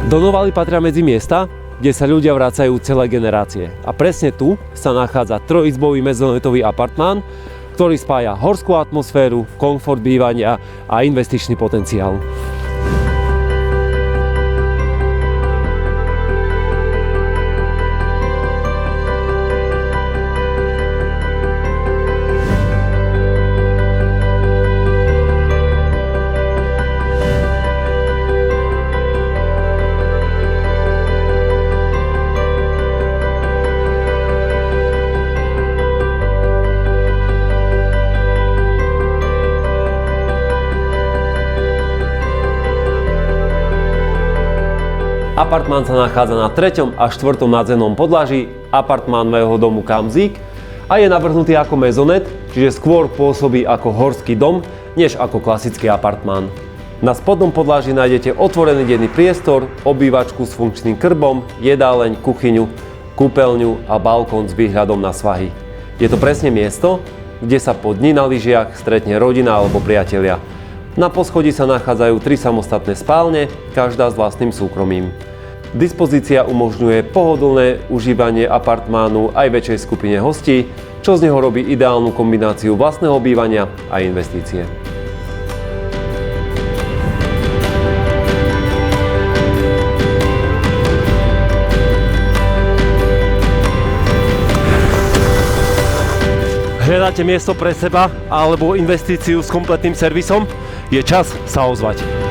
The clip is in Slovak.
Donovaly patria medzi miesta, kde sa ľudia vracajú celé generácie. A presne tu sa nachádza trojizbový mezonetový apartmán, ktorý spája horskú atmosféru, komfort bývania a investičný potenciál. Apartmán sa nachádza na 3. a 4. nadzemnom podlaží apartmánového domu Kamzik a je navrhnutý ako mezonet, čiže skôr pôsobí ako horský dom, než ako klasický apartmán. Na spodnom podlaží nájdete otvorený denný priestor, obývačku s funkčným krbom, jedáleň, kuchyňu, kúpeľňu a balkón s výhľadom na svahy. Je to presne miesto, kde sa po dni na lyžiach stretne rodina alebo priatelia. Na poschodí sa nachádzajú 3 samostatné spálne, každá s vlastným súkromím. Dispozícia umožňuje pohodlné užívanie apartmánu aj väčšej skupine hostí, čo z neho robí ideálnu kombináciu vlastného bývania a investície. Hľadáte miesto pre seba alebo investíciu s kompletným servisom? Je čas sa ozvať.